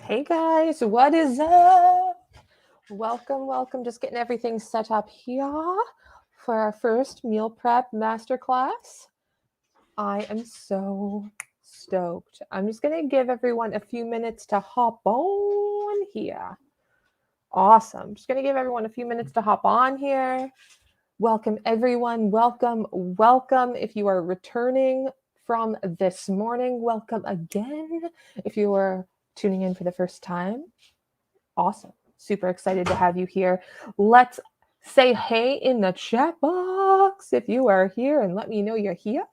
Hey guys, what is up? Welcome. Just getting everything set up here for our first meal prep masterclass. I am so stoked. I'm just going to give everyone a few minutes to hop on here. Awesome. Just going to give everyone a few minutes to hop on here. Welcome, everyone. Welcome. If you are returning from this morning, welcome again. If you are tuning in for the first time, awesome. Super excited to have you here. Let's say hey in the chat box if you are here and let me know you're here.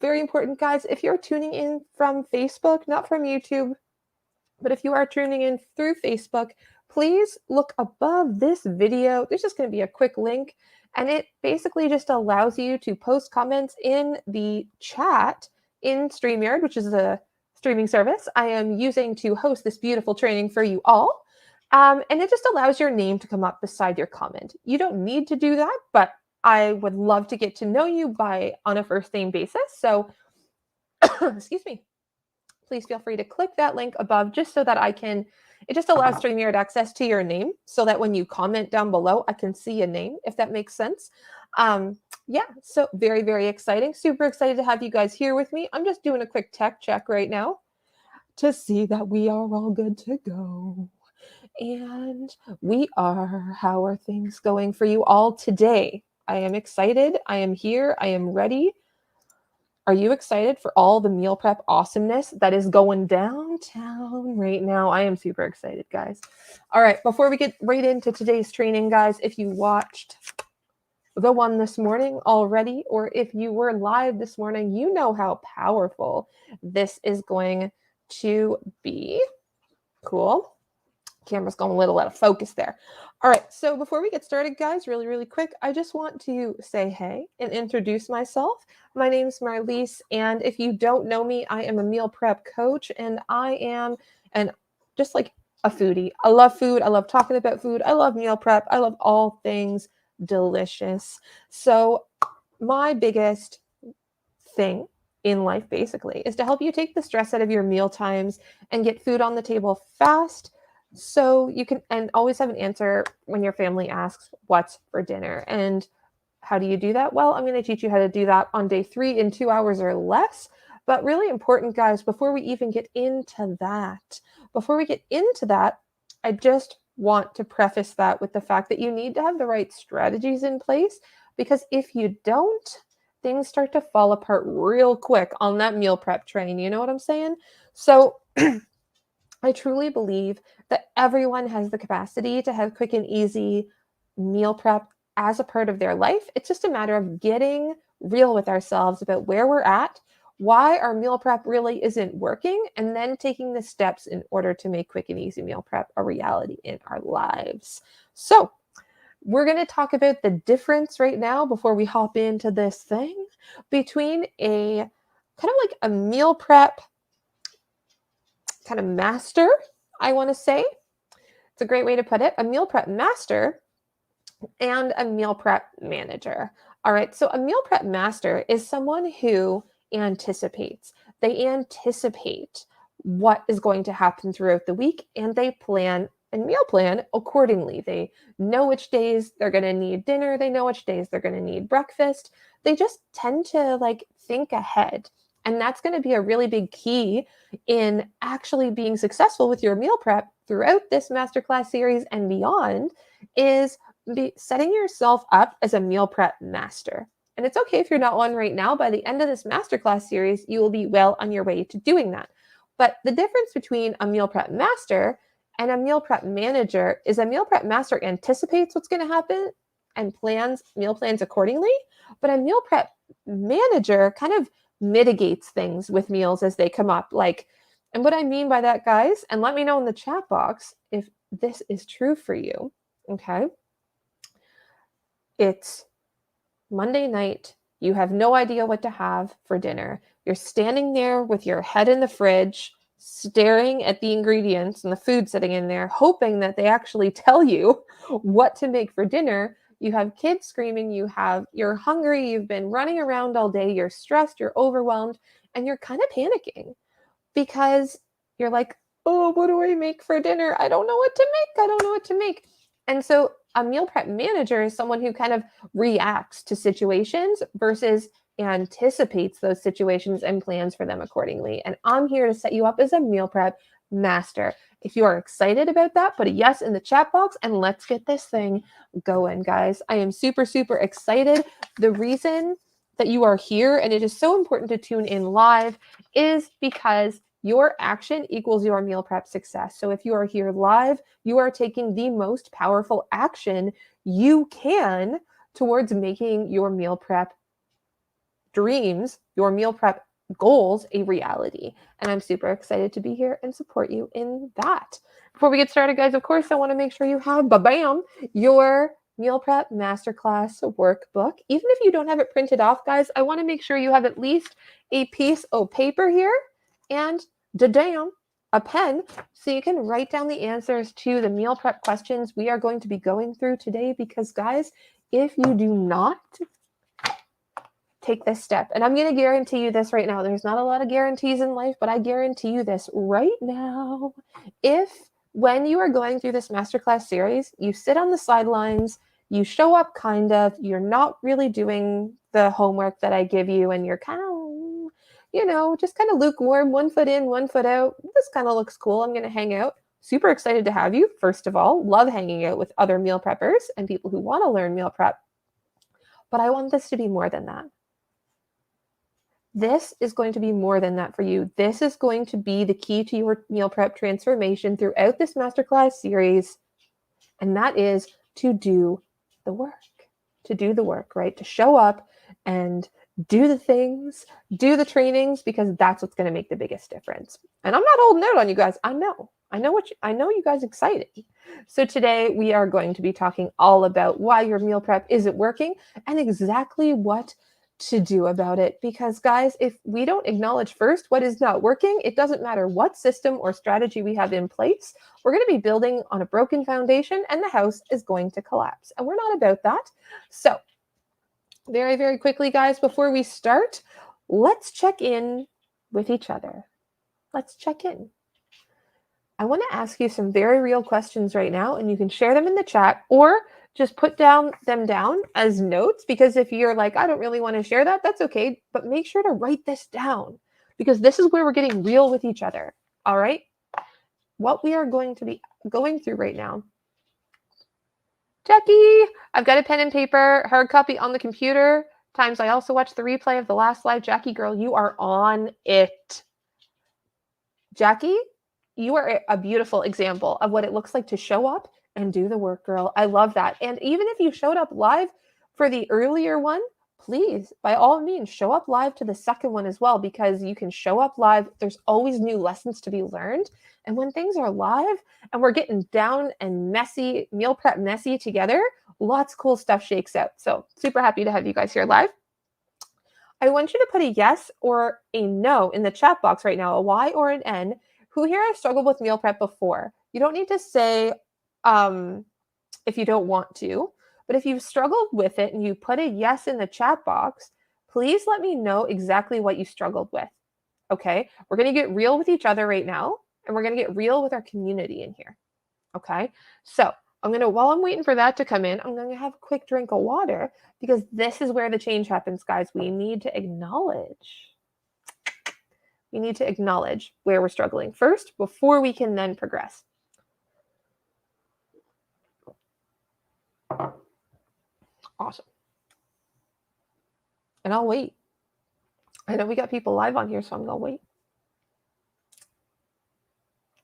Very important, guys. If you're tuning in from Facebook, not from YouTube, but if you are tuning in through Facebook, please look above this video. There's just going to be a quick link, and it basically just allows you to post comments in the chat in StreamYard, which is a streaming service I am using to host this beautiful training for you all. And it just allows your name to come up beside your comment. You don't need to do that, but I would love to get to know you on a first name basis. So, excuse me. Please feel free to click that link above just so that it just allows StreamYard access to your name so that when you comment down below, I can see a name, if that makes sense. Yeah, so very, very exciting. Super excited to have you guys here with me. I'm just doing a quick tech check right now to see that we are all good to go. And we are. How are things going for you all today? I am excited. I am here. I am ready. Are you excited for all the meal prep awesomeness that is going downtown right now? I am super excited, guys. All right, before we get right into today's training, guys, if you watched the one this morning already, or if you were live this morning, you know how powerful this is going to be. Cool. Camera's going a little out of focus there. All right, so before we get started, guys, really, really quick, I just want to say hey and introduce myself. My name's Marlise, and if you don't know me, I am a meal prep coach, and I am just like a foodie. I love food. I love talking about food. I love meal prep. I love all things delicious. So my biggest thing in life, basically, is to help you take the stress out of your meal times and get food on the table fast, so you can and always have an answer when your family asks what's for dinner. And how do you do that? Well, I'm going to teach you how to do that on day 3 in 2 hours or less. But really important, guys, before we get into that, I just want to preface that with the fact that you need to have the right strategies in place, because if you don't, things start to fall apart real quick on that meal prep train. You know what I'm saying? So I truly believe that everyone has the capacity to have quick and easy meal prep as a part of their life. It's just a matter of getting real with ourselves about where we're at, why our meal prep really isn't working, and then taking the steps in order to make quick and easy meal prep a reality in our lives. So, we're going to talk about the difference right now before we hop into this thing between a kind of like a meal prep kind of master, I want to say. It's a great way to put it. A meal prep master and a meal prep manager. All right, so a meal prep master is someone who anticipates. They anticipate what is going to happen throughout the week, and they plan and meal plan accordingly. They know which days they're going to need dinner. They know which days they're going to need breakfast. They just tend to think ahead. And that's going to be a really big key in actually being successful with your meal prep throughout this masterclass series and beyond, is setting yourself up as a meal prep master. And it's okay if you're not one right now. By the end of this masterclass series, you will be well on your way to doing that. But the difference between a meal prep master and a meal prep manager is a meal prep master anticipates what's going to happen and meal plans accordingly. But a meal prep manager kind of mitigates things with meals as they come up. And what I mean by that, guys, and let me know in the chat box if this is true for you, okay? It's Monday night. You have no idea what to have for dinner. You're standing there with your head in the fridge, staring at the ingredients and the food sitting in there, hoping that they actually tell you what to make for dinner. You have kids screaming, you're hungry, you've been running around all day, you're stressed, you're overwhelmed, and you're kind of panicking because you're like, oh, what do I make for dinner? I don't know what to make. I don't know what to make. And so a meal prep manager is someone who kind of reacts to situations versus anticipates those situations and plans for them accordingly. And I'm here to set you up as a meal prep master. If you are excited about that, put a yes in the chat box and let's get this thing going, guys. I am super, super excited. The reason that you are here, and it is so important to tune in live, is because your action equals your meal prep success. So if you are here live, you are taking the most powerful action you can towards making your meal prep dreams, your meal prep goals, a reality. And I'm super excited to be here and support you in that. Before we get started, guys, of course, I want to make sure you have, bam, your meal prep masterclass workbook. Even if you don't have it printed off, guys, I want to make sure you have at least a piece of paper here and a pen, so you can write down the answers to the meal prep questions we are going to be going through today. Because, guys, if you do not take this step, and I'm going to guarantee you this right now, there's not a lot of guarantees in life, but I guarantee you this right now. If when you are going through this masterclass series, you sit on the sidelines, you show up kind of, you're not really doing the homework that I give you, and you're kind of, just kind of lukewarm, 1 foot in, 1 foot out. This kind of looks cool. I'm going to hang out. Super excited to have you. First of all, love hanging out with other meal preppers and people who want to learn meal prep. But I want this to be more than that. This is going to be more than that for you. This is going to be the key to your meal prep transformation throughout this masterclass series. And that is to do the work, right? To show up and do the things, do the trainings, because that's what's going to make the biggest difference. And I'm not holding out on you guys. I know you guys are excited. So today we are going to be talking all about why your meal prep isn't working and exactly what to do about it. Because, guys, if we don't acknowledge first what is not working, it doesn't matter what system or strategy we have in place. We're going to be building on a broken foundation and the house is going to collapse. And we're not about that. So very, very quickly, guys, before we start, let's check in with each other. Let's check in. I want to ask you some very real questions right now, and you can share them in the chat or just put them down as notes, because if you're like, I don't really want to share that, that's okay. But make sure to write this down, because this is where we're getting real with each other. All right? What we are going to be going through right now. Jackie, I've got a pen and paper, hard copy on the computer. Times I also watched the replay of the last live. Jackie, girl, you are on it. Jackie, you are a beautiful example of what it looks like to show up and do the work, girl. I love that. And even if you showed up live for the earlier one, please, by all means, show up live to the second one as well, because you can show up live. There's always new lessons to be learned. And when things are live and we're getting down and messy, meal prep messy together, lots of cool stuff shakes out. So super happy to have you guys here live. I want you to put a yes or a no in the chat box right now, a Y or an N. Who here has struggled with meal prep before? You don't need to say if you don't want to, but if you've struggled with it and you put a yes in the chat box, please let me know exactly what you struggled with. Okay, we're going to get real with each other right now, and we're going to get real with our community in here. Okay, so while I'm waiting for that to come in, I'm going to have a quick drink of water, because this is where the change happens, guys. We need to acknowledge. We need to acknowledge where we're struggling first before we can then progress. Awesome. And I'll wait. I know we got people live on here, so I'm going to wait.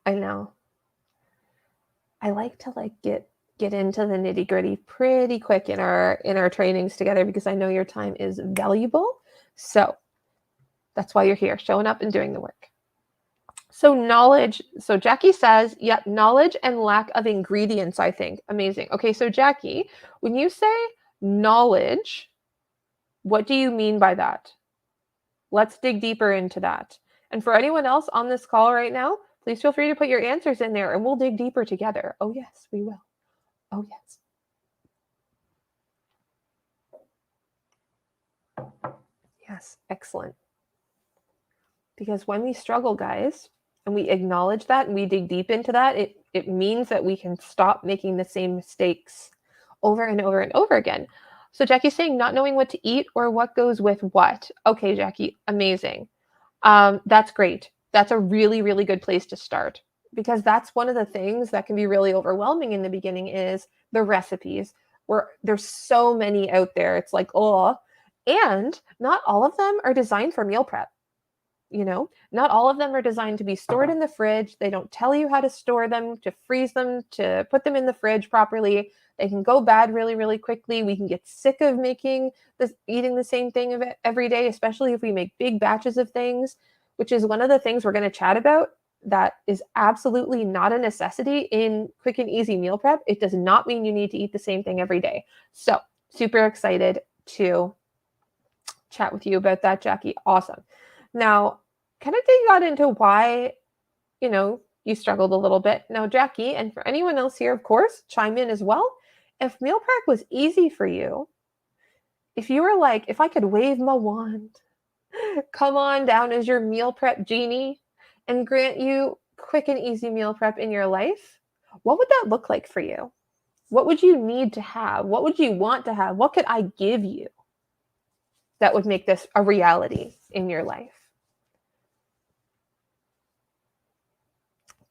I know. I like to get into the nitty-gritty pretty quick in our trainings together, because I know your time is valuable. So that's why you're here, showing up and doing the work. So knowledge. So Jackie says, yep, knowledge and lack of ingredients, I think. Amazing. Okay, so Jackie, when you say knowledge, what do you mean by that? Let's dig deeper into that. And for anyone else on this call right now, please feel free to put your answers in there and we'll dig deeper together. Oh, yes, we will. Oh, yes. Yes, excellent. Because when we struggle, guys, and we acknowledge that and we dig deep into that, it means that we can stop making the same mistakes over and over and over again. So Jackie's saying not knowing what to eat or what goes with what. Okay, Jackie, amazing. That's great. That's a really, really good place to start, because that's one of the things that can be really overwhelming in the beginning is the recipes, where there's so many out there. It's like, oh, and not all of them are designed for meal prep. Not all of them are designed to be stored in the fridge. They don't tell you how to store them, to freeze them, to put them in the fridge properly. They can go bad really, really quickly. We can get sick of eating the same thing every day, especially if we make big batches of things, which is one of the things we're going to chat about. That is absolutely not a necessity in quick and easy meal prep. It does not mean you need to eat the same thing every day. So super excited to chat with you about that, Jackie. Awesome. Now, kind of dig out into why, you struggled a little bit. Now, Jackie, and for anyone else here, of course, chime in as well. If meal prep was easy for you, if you were like, if I could wave my wand, come on down as your meal prep genie and grant you quick and easy meal prep in your life, what would that look like for you? What would you need to have? What would you want to have? What could I give you that would make this a reality in your life?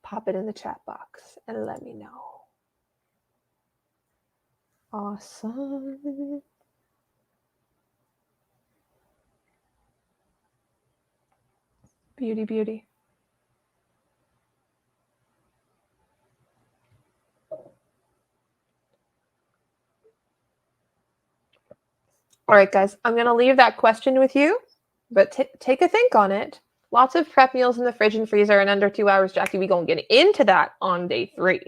Pop it in the chat box and let me know. Awesome. Beauty, beauty. All right, guys, I'm going to leave that question with you, but take a think on it. Lots of prep meals in the fridge and freezer in under 2 hours, Jackie. We're going to get into that on day 3.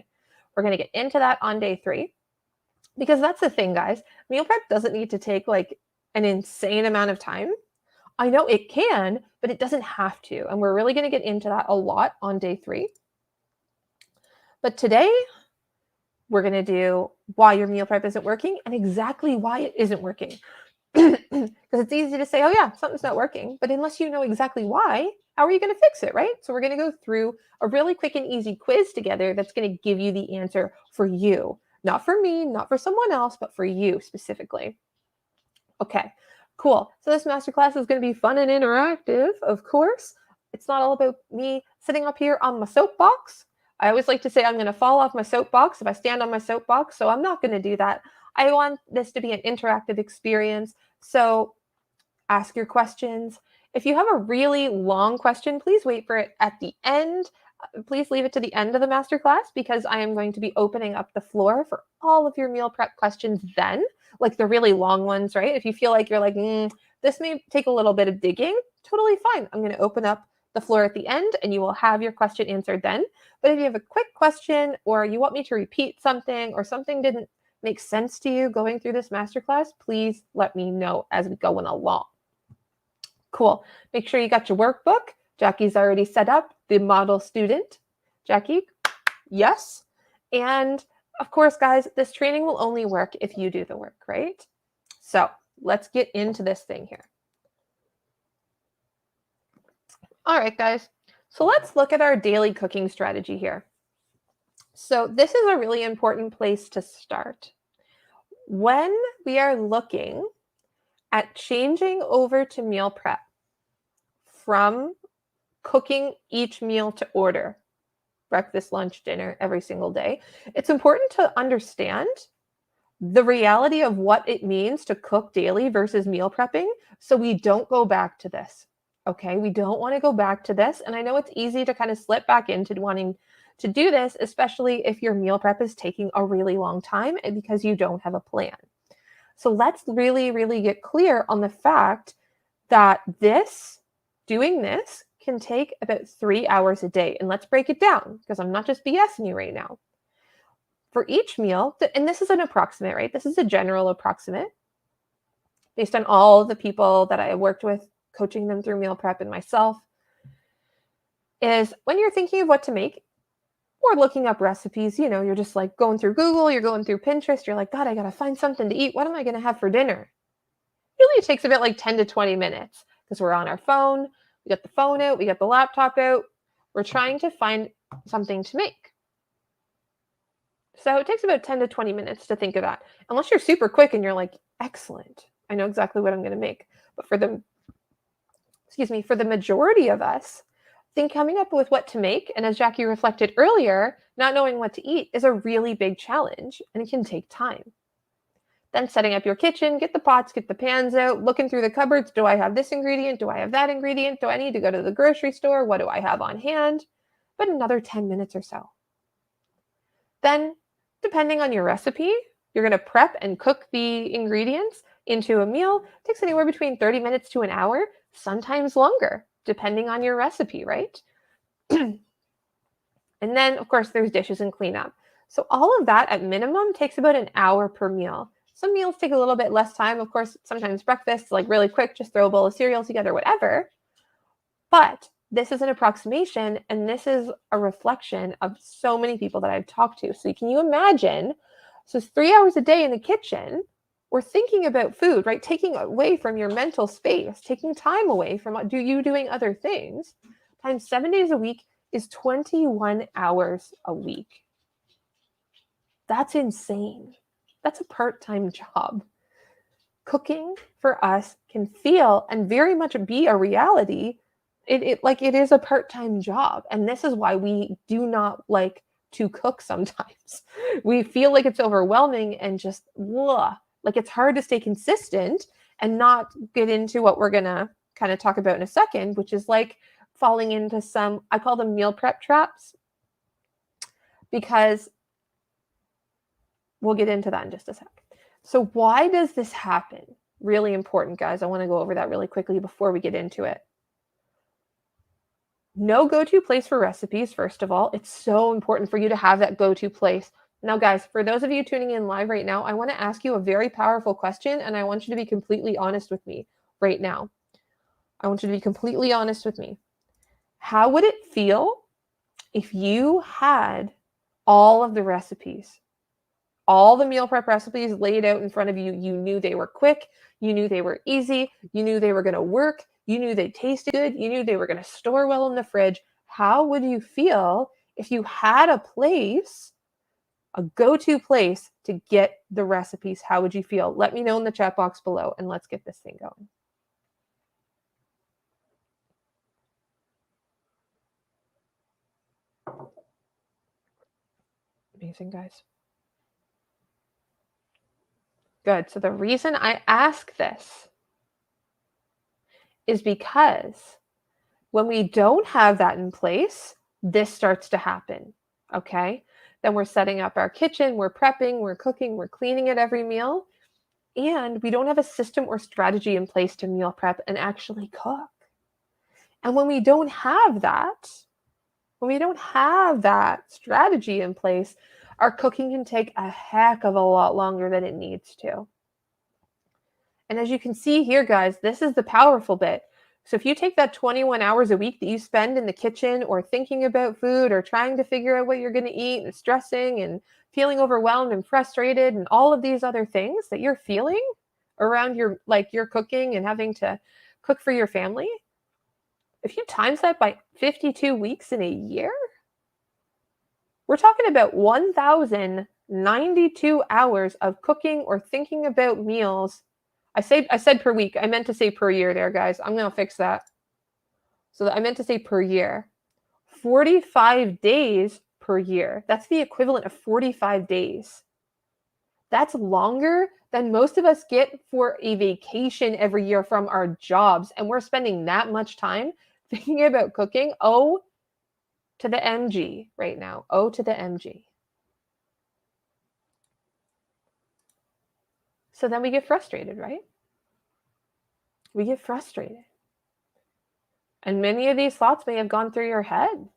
We're going to get into that on day 3, because that's the thing, guys. Meal prep doesn't need to take like an insane amount of time. I know it can, but it doesn't have to. And we're really going to get into that a lot on day 3. But today, we're going to do why your meal prep isn't working and exactly why it isn't working. Because it's easy to say, oh yeah, something's not working. But unless you know exactly why, how are you going to fix it, right? So we're going to go through a really quick and easy quiz together that's going to give you the answer for you. Not for me, not for someone else, but for you specifically. Okay, cool. So this masterclass is going to be fun and interactive, of course. It's not all about me sitting up here on my soapbox. I always like to say I'm going to fall off my soapbox if I stand on my soapbox, so I'm not going to do that. I want this to be an interactive experience, so ask your questions. If you have a really long question, please wait for it at the end. Please leave it to the end of the masterclass, because I am going to be opening up the floor for all of your meal prep questions then, like the really long ones, right? If you feel like you're like, this may take a little bit of digging, totally fine. I'm going to open up the floor at the end and you will have your question answered then. But if you have a quick question or you want me to repeat something or something didn't make sense to you going through this masterclass, please let me know as we go along. Cool. Make sure you got your workbook. Jackie's already set up the model student. Jackie, yes. And of course, guys, this training will only work if you do the work, right? So let's get into this thing here. All right, guys. So let's look at our daily cooking strategy here. So this is a really important place to start. When we are looking at changing over to meal prep from cooking each meal to order, breakfast, lunch, dinner, every single day, it's important to understand the reality of what it means to cook daily versus meal prepping, so we don't go back to this. Okay, we don't want to go back to this. And I know it's easy to kind of slip back into wanting to do this, especially if your meal prep is taking a really long time and because you don't have a plan. So let's really, really get clear on the fact that doing this can take about 3 hours a day. And let's break it down, because I'm not just BSing you right now. For each meal, and this is an approximate, right? This is a general approximate based on all the people that I have worked with, coaching them through meal prep and myself, is when you're thinking of what to make or looking up recipes, you're just like going through Google, you're going through Pinterest, you're like, God, I got to find something to eat. What am I going to have for dinner? Really, it takes about like 10 to 20 minutes because we're on our phone. We got the phone out, we got the laptop out. We're trying to find something to make. So it takes about 10 to 20 minutes to think of that. Unless you're super quick and you're like, excellent, I know exactly what I'm going to make. But for the majority of us, coming up with what to make, and as Jackie reflected earlier, not knowing what to eat is a really big challenge, and it can take time. Then setting up your kitchen, get the pots, get the pans out, looking through the cupboards. Do I have this ingredient? Do I have that ingredient? Do I need to go to the grocery store? What do I have on hand? But another 10 minutes or so. Then, depending on your recipe, you're going to prep and cook the ingredients into a meal. It takes anywhere between 30 minutes to an hour, sometimes longer, depending on your recipe, right? And then, of course, there's dishes and cleanup. So all of that at minimum takes about an hour per meal. Some meals take a little bit less time. Of course, sometimes breakfast, like really quick, just throw a bowl of cereal together, whatever. But this is an approximation, and this is a reflection of so many people that I've talked to. So can you imagine? So it's 3 hours a day in the kitchen, we're thinking about food, right? Taking away from your mental space, taking time away from doing other things, times 7 days a week is 21 hours a week. That's insane. That's a part-time job. Cooking for us can feel and very much be a reality. It is a part-time job. And this is why we do not like to cook sometimes. We feel like it's overwhelming and just, like it's hard to stay consistent and not get into what we're going to kind of talk about in a second, which is like falling into some, I call them meal prep traps, because we'll get into that in just a sec. So why does this happen? Really important, guys. I want to go over that really quickly before we get into it. No go-to place for recipes, first of all. It's so important for you to have that go-to place. Now, guys, for those of you tuning in live right now, I want to ask you a very powerful question, and I want you to be completely honest with me right now. I want you to be completely honest with me. How would it feel if you had all of the recipes, all the meal prep recipes laid out in front of you? You knew they were quick. You knew they were easy. You knew they were going to work. You knew they tasted good. You knew they were going to store well in the fridge. How would you feel if you had a place, a go-to place to get the recipes? How would you feel? Let me know in the chat box below, and let's get this thing going. Amazing, guys. Good. So the reason I ask this is because when we don't have that in place, this starts to happen, okay? Then we're setting up our kitchen, we're prepping, we're cooking, we're cleaning it every meal, and we don't have a system or strategy in place to meal prep and actually cook. And when we don't have that, strategy in place, our cooking can take a heck of a lot longer than it needs to. And as you can see here, guys, this is the powerful bit. So if you take that 21 hours a week that you spend in the kitchen or thinking about food or trying to figure out what you're going to eat and stressing and feeling overwhelmed and frustrated and all of these other things that you're feeling around your cooking and having to cook for your family, if you times that by 52 weeks in a year, we're talking about 1,092 hours of cooking or thinking about meals. I said per week. I meant to say per year there, guys. I'm going to fix that. So I meant to say per year. 45 days per year. That's the equivalent of 45 days. That's longer than most of us get for a vacation every year from our jobs. And we're spending that much time thinking about cooking. Oh, to the MG right now. Oh, to the MG. So then we get frustrated, right? We get frustrated. And many of these thoughts may have gone through your head,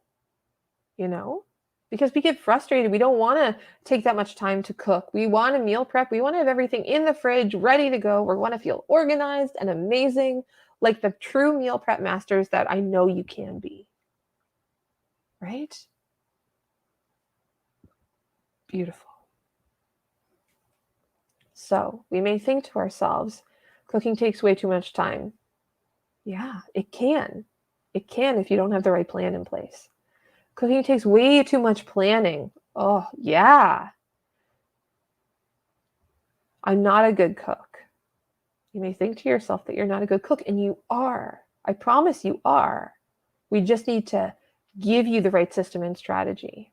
because we get frustrated. We don't want to take that much time to cook. We want to meal prep. We want to have everything in the fridge ready to go. We want to feel organized and amazing, like the true meal prep masters that I know you can be. Right? Beautiful. So we may think to ourselves, cooking takes way too much time. Yeah, it can. It can if you don't have the right plan in place. Cooking takes way too much planning. Oh, yeah. I'm not a good cook. You may think to yourself that you're not a good cook, and you are. I promise you are. We just need to give you the right system and strategy.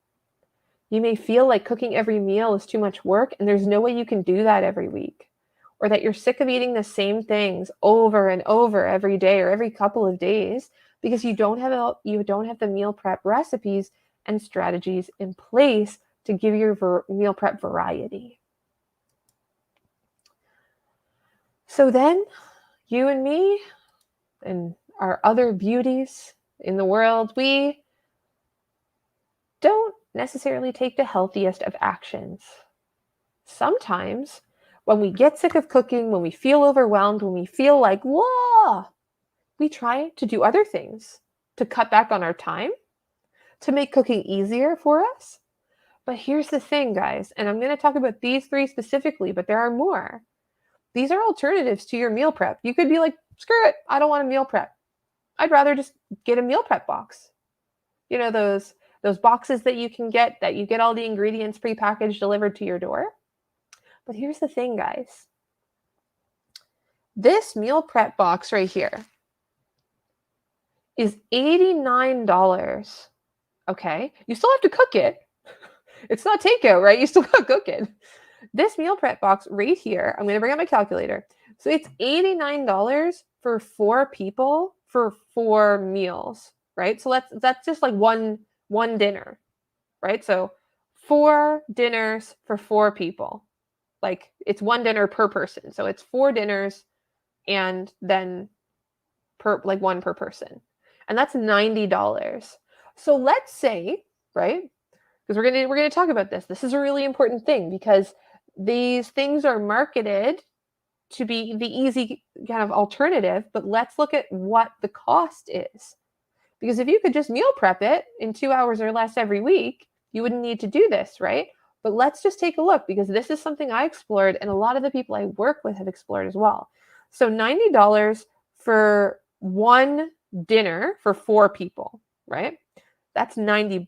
You may feel like cooking every meal is too much work, and there's no way you can do that every week. Or that you're sick of eating the same things over and over every day or every couple of days because you don't have the meal prep recipes and strategies in place to give your meal prep variety. So then, you and me and our other beauties in the world, we don't necessarily take the healthiest of actions. Sometimes, when we get sick of cooking, when we feel overwhelmed, when we feel like, whoa, we try to do other things to cut back on our time, to make cooking easier for us. But here's the thing, guys, and I'm going to talk about these 3 specifically, but there are more. These are alternatives to your meal prep. You could be like, screw it, I don't want a meal prep. I'd rather just get a meal prep box. You know, those boxes that you can get, that you get all the ingredients prepackaged delivered to your door. But here's the thing, guys. This meal prep box right here is $89. Okay? You still have to cook it. It's not takeout, right? You still got to cook it. This meal prep box right here, I'm going to bring out my calculator. So it's $89 for 4 people for 4 meals, right? So that's just like one dinner, right? So 4 dinners for 4 people. Like it's 1 dinner per person. So it's 4 dinners and then one per person. And that's $90. So let's say, right? Because we're going to talk about this. This is a really important thing because these things are marketed to be the easy kind of alternative, but let's look at what the cost is. Because if you could just meal prep it in 2 hours or less every week, you wouldn't need to do this, right? But let's just take a look because this is something I explored and a lot of the people I work with have explored as well. So $90 for 1 dinner for 4 people, right? That's $90.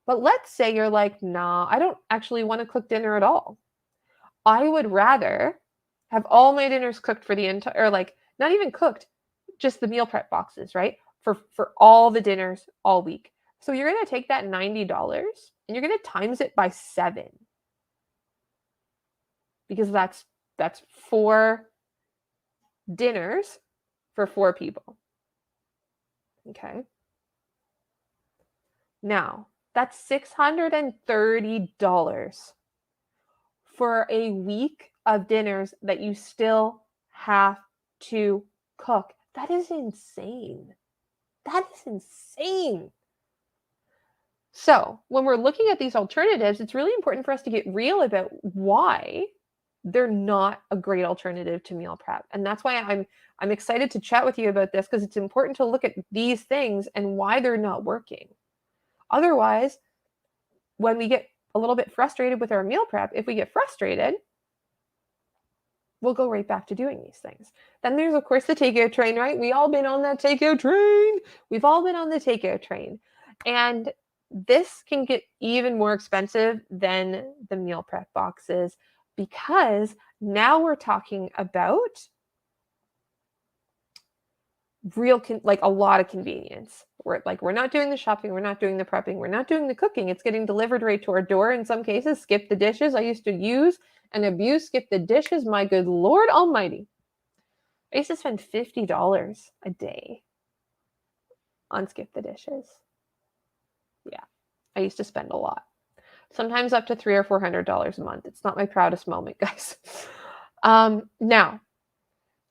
But let's say you're like, nah, I don't actually want to cook dinner at all. I would rather have all my dinners cooked for the entire, or like not even cooked, just the meal prep boxes, right? For all the dinners all week. So you're going to take that $90 and you're going to times it by 7. Because that's 4 dinners for 4 people. Okay. Now, that's $630 for a week of dinners that you still have to cook. That is insane. That is insane. So when we're looking at these alternatives, it's really important for us to get real about why they're not a great alternative to meal prep. And that's why I'm excited to chat with you about this, because it's important to look at these things and why they're not working. Otherwise, when we get a little bit frustrated with our meal prep, if we get frustrated, we'll go right back to doing these things. Then there's, of course, the takeout train, right? We've all been on that takeout train. We've all been on the takeout train. And this can get even more expensive than the meal prep boxes because now we're talking about like a lot of convenience. We're not doing the shopping, we're not doing the prepping, we're not doing the cooking. It's getting delivered right to our door in some cases. Skip the dishes. I used to use and abuse skip the dishes. My good Lord Almighty. I used to spend $50 a day on skip the dishes. Yeah, I used to spend a lot. Sometimes up to $300 or $400 a month. It's not my proudest moment, guys. Now,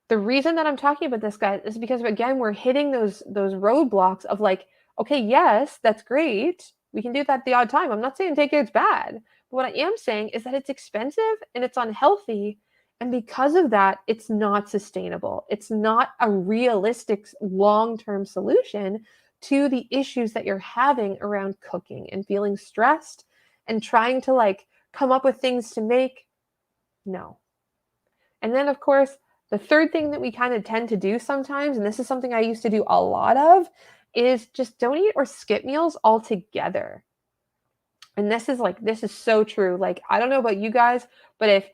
the reason that I'm talking about this, guys, is because, again, we're hitting those roadblocks of like, okay, yes, that's great. We can do that the odd time. I'm not saying takeout's bad. But what I am saying is that it's expensive and it's unhealthy. And because of that, it's not sustainable. It's not a realistic long-term solution to the issues that you're having around cooking and feeling stressed and trying to like come up with things to make. No. And then, of course, the third thing that we kind of tend to do sometimes, and this is something I used to do a lot of, is just don't eat or skip meals altogether. And this is so true. Like, I don't know about you guys, but if,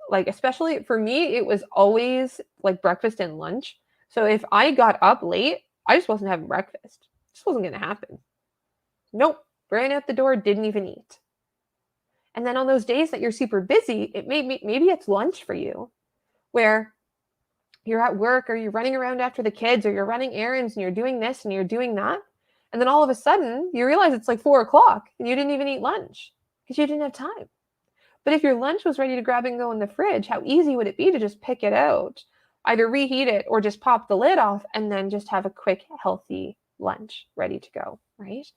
like, especially for me, it was always like breakfast and lunch. So if I got up late, I just wasn't having breakfast. This wasn't going to happen. Nope. Ran out the door, didn't even eat. And then on those days that you're super busy, maybe it's lunch for you, where you're at work or you're running around after the kids or you're running errands and you're doing this and you're doing that. And then all of a sudden you realize it's like 4:00 and you didn't even eat lunch because you didn't have time. But if your lunch was ready to grab and go in the fridge, how easy would it be to just pick it out, either reheat it or just pop the lid off and then just have a quick, healthy lunch ready to go, right?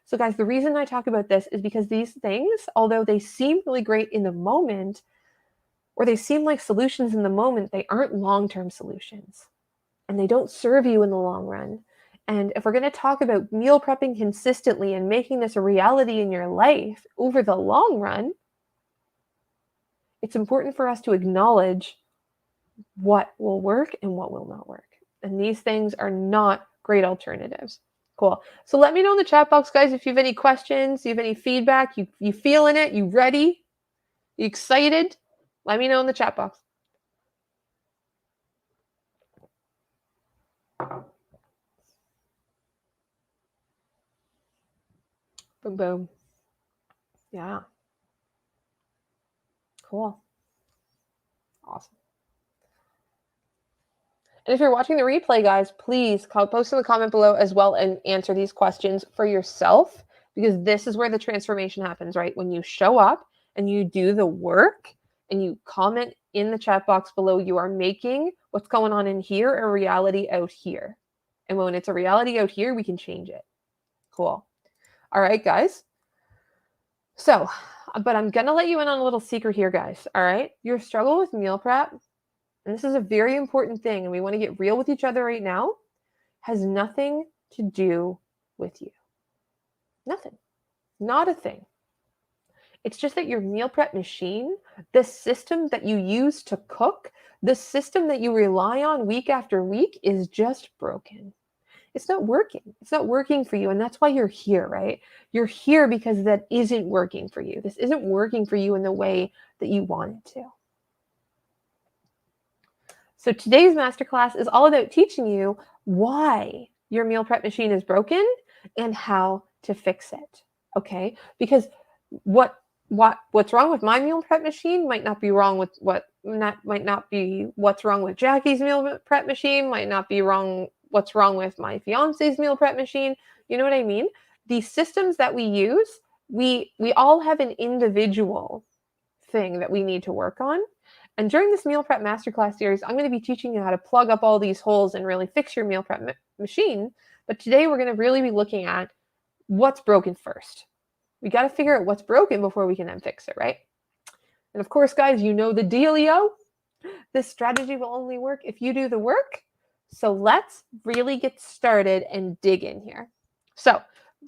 So guys, the reason I talk about this is because these things, although they seem really great in the moment, or they seem like solutions in the moment, they aren't long-term solutions. And they don't serve you in the long run. And if we're going to talk about meal prepping consistently and making this a reality in your life over the long run, it's important for us to acknowledge what will work and what will not work. And these things are not great alternatives. Cool. So let me know in the chat box, guys, if you have any questions, you have any feedback, you feeling it, you ready, you excited? Let me know in the chat box. Boom, boom. Yeah. Cool. Awesome. And if you're watching the replay, guys, please post in the comment below as well and answer these questions for yourself, because this is where the transformation happens, right? When you show up and you do the work and you comment in the chat box below, you are making what's going on in here a reality out here. And when it's a reality out here, we can change it. Cool. All right, guys. So, but I'm going to let you in on a little secret here, guys. All right. Your struggle with meal prep, and this is a very important thing, and we want to get real with each other right now, has nothing to do with you. Nothing. Not a thing. It's just that your meal prep machine, the system that you use to cook, the system that you rely on week after week is just broken. It's not working. It's not working for you. And that's why you're here, right? You're here because that isn't working for you. This isn't working for you in the way that you want it to. So today's masterclass is all about teaching you why your meal prep machine is broken and how to fix it. Okay? Because what's wrong with my meal prep machine might not be wrong with might not be what's wrong with Jackie's meal prep machine, might not be what's wrong with my fiance's meal prep machine. You know what I mean? The systems that we use, we all have an individual thing that we need to work on. And during this meal prep masterclass series, I'm going to be teaching you how to plug up all these holes and really fix your meal prep machine. But today we're going to really be looking at what's broken first. We got to figure out what's broken before we can then fix it, right? And of course, guys, you know the dealio. This strategy will only work if you do the work. So let's really get started and dig in here. So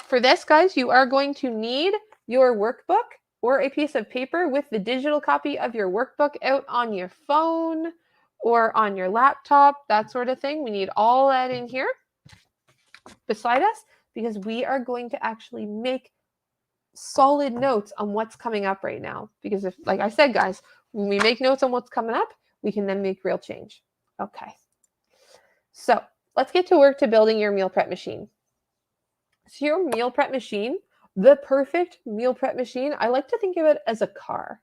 for this, guys, you are going to need your workbook or a piece of paper with the digital copy of your workbook out on your phone or on your laptop, that sort of thing. We need all that in here beside us because we are going to actually make solid notes on what's coming up right now. Because if, like I said, guys, when we make notes on what's coming up, we can then make real change. Okay. So let's get to work to building your meal prep machine. So your meal prep machine, the perfect meal prep machine, I like to think of it as a car.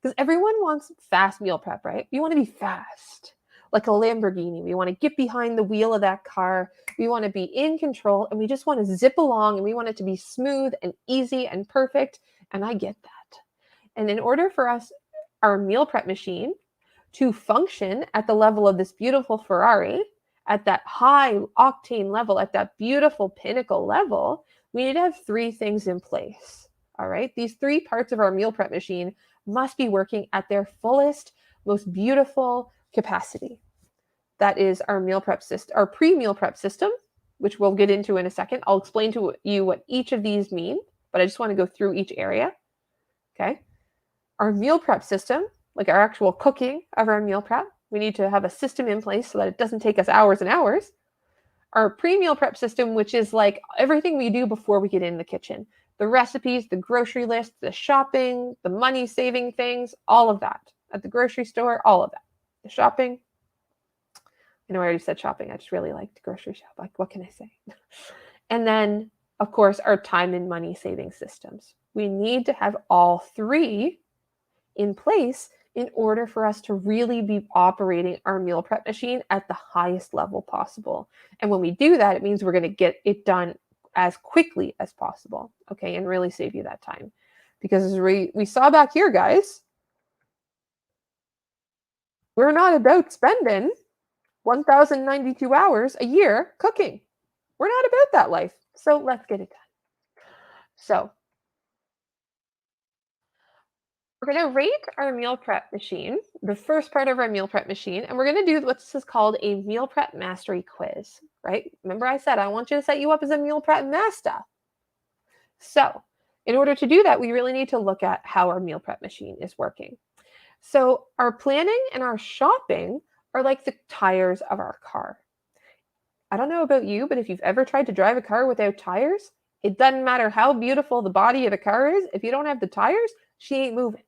Because everyone wants fast meal prep, right? You want to be fast, like a Lamborghini. We want to get behind the wheel of that car. We want to be in control, and we just want to zip along, and we want it to be smooth and easy and perfect. And I get that. And in order for our meal prep machine, to function at the level of this beautiful Ferrari, at that high octane level, at that beautiful pinnacle level, we need to have three things in place. All right. These three parts of our meal prep machine must be working at their fullest, most beautiful capacity. That is our meal prep system, our pre-meal prep system, which we'll get into in a second. I'll explain to you what each of these mean, but I just want to go through each area. Okay. Our meal prep system, like our actual cooking of our meal prep, we need to have a system in place so that it doesn't take us hours and hours. our pre-meal prep system, which is like everything we do before we get in the kitchen. The recipes, the grocery list, the shopping, the money saving things, all of that. At the grocery store, all of that. The shopping. I know I already said shopping. I just really like to grocery shop. Like, what can I say? And then, of course, our time and money saving systems. We need to have all three in place in order for us to really be operating our meal prep machine at the highest level possible. And when we do that, it means we're going to get it done as quickly as possible, okay, and really save you that time. Because as we saw back here, guys, we're not about spending 1,092 hours a year cooking. We're not about that life. So let's get it done. So we're going to rate our meal prep machine, the first part of our meal prep machine, and we're going to do what's called a meal prep mastery quiz, right? Remember I said I want you to set you up as a meal prep master. So in order to do that, we really need to look at how our meal prep machine is working. So our planning and our shopping are like the tires of our car. I don't know about you, but if you've ever tried to drive a car without tires, it doesn't matter how beautiful the body of the car is. If you don't have the tires, she ain't moving.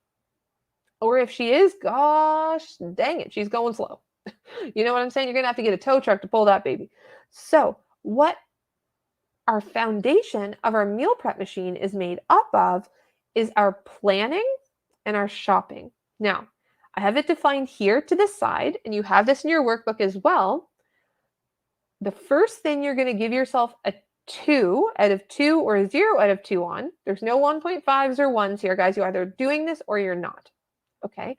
Or if she is, gosh, dang it, she's going slow. You know what I'm saying? You're going to have to get a tow truck to pull that baby. So what our foundation of our meal prep machine is made up of is our planning and our shopping. Now, I have it defined here to the side, and you have this in your workbook as well. The first thing you're going to give yourself a 2 out of 2 or a 0 out of 2 on. There's no 1.5s or 1s here, guys. You're either doing this or you're not. Okay.